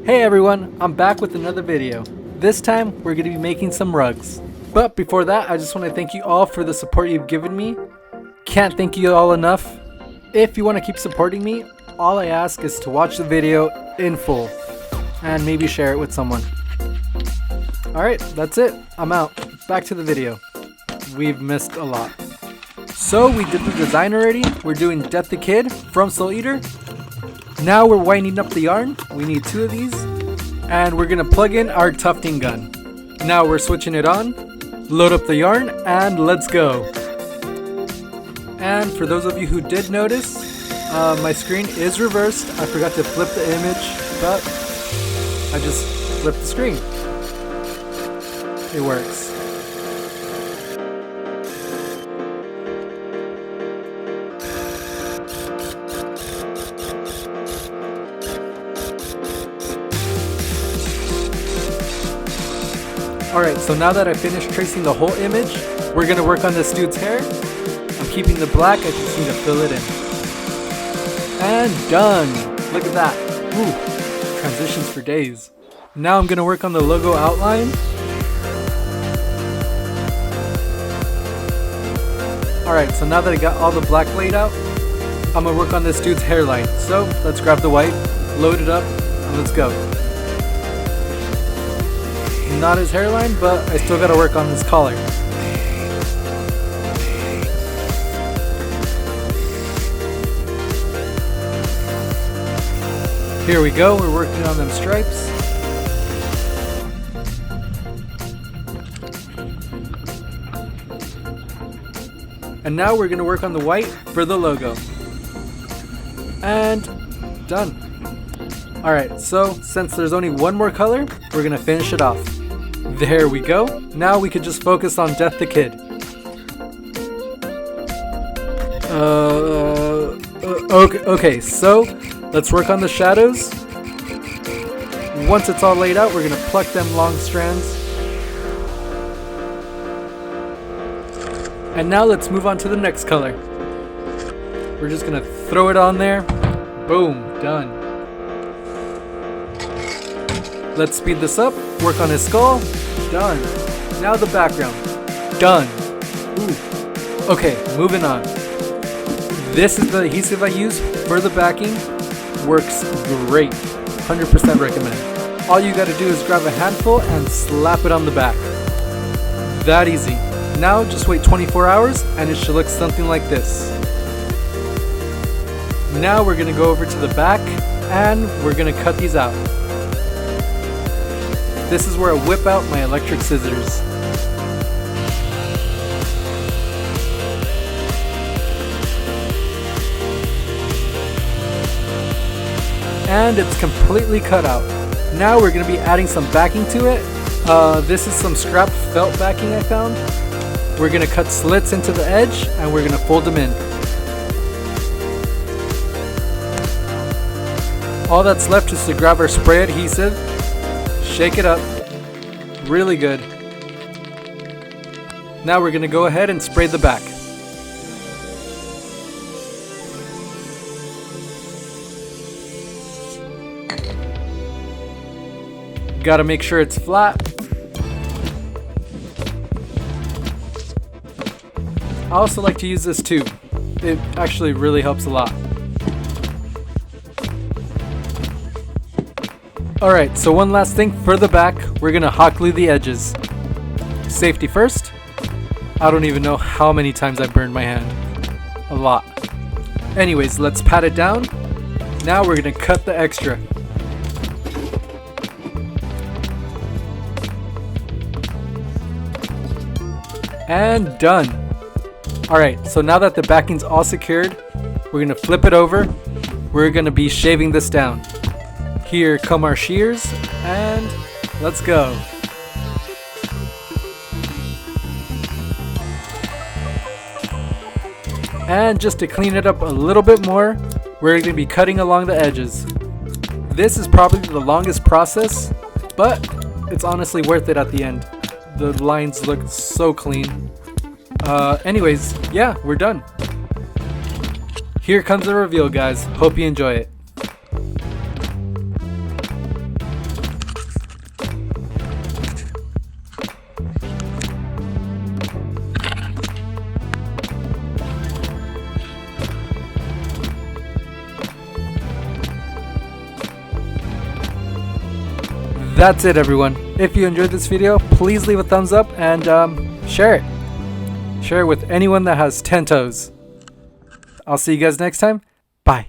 Hey everyone, I'm back with another video. This time we're going to be making some rugs. But before that, I just want to thank you all for the support you've given me. Can't thank you all enough. If you want to keep supporting me, all I ask is to watch the video in full and maybe share it with someone. Alright, that's it. I'm out. Back to the video. We've missed a lot. So we did the design already. We're doing Death the Kid from Soul Eater. Now we're winding up the yarn. We need 2 of these. And we're going to plug in our tufting gun. Now we're switching it on. Load up the yarn and let's go. And for those of you who did notice, my screen is reversed. I forgot to flip the image, but I just flipped the screen. It works. Alright, so now that I finished tracing the whole image, we're going to work on this dude's hair. I'm keeping the black, I just need to fill it in. And done! Look at that. Ooh, transitions for days. Now I'm going to work on the logo outline. Alright, so now that I got all the black laid out, I'm going to work on this dude's hairline. So, let's grab the white, load it up, and let's go. Not his hairline, but I still gotta work on his collar. Here we go, we're working on them stripes. And now we're gonna work on the white for the logo. And done. Alright, so since there's only one more color, we're gonna finish it off. There we go. Now we could just focus on Death the Kid. Okay, so let's work on the shadows. Once it's all laid out, we're gonna pluck them long strands. And now let's move on to the next color. We're just gonna throw it on there. Boom, done. Let's speed this up, work on his skull, done. Now the background, done. Ooh. Okay, moving on. This is the adhesive I use for the backing. Works great, 100% recommend. All you gotta do is grab a handful and slap it on the back. That easy. Now just wait 24 hours and it should look something like this. Now we're gonna go over to the back and we're gonna cut these out. This is where I whip out my electric scissors. And it's completely cut out. Now we're going to be adding some backing to it. This is some scrap felt backing I found. We're going to cut slits into the edge and we're going to fold them in. All that's left is to grab our spray adhesive. Shake it up, really good. Now we're gonna go ahead and spray the back. Gotta make sure it's flat. I also like to use this too. It actually really helps a lot. Alright, so one last thing for the back, we're gonna hot glue the edges. Safety first. I don't even know how many times I burned my hand. A lot. Anyways, let's pat it down. Now we're gonna cut the extra. And done. Alright, so now that the backing's all secured, we're gonna flip it over. We're gonna be shaving this down. Here come our shears, and let's go. And just to clean it up a little bit more, we're going to be cutting along the edges. This is probably the longest process, but it's honestly worth it at the end. The lines look so clean. Anyways, yeah, we're done. Here comes the reveal, guys. Hope you enjoy it. That's it, everyone. If you enjoyed this video, please leave a thumbs up and share it. Share it with anyone that has 10 toes. I'll see you guys next time. Bye.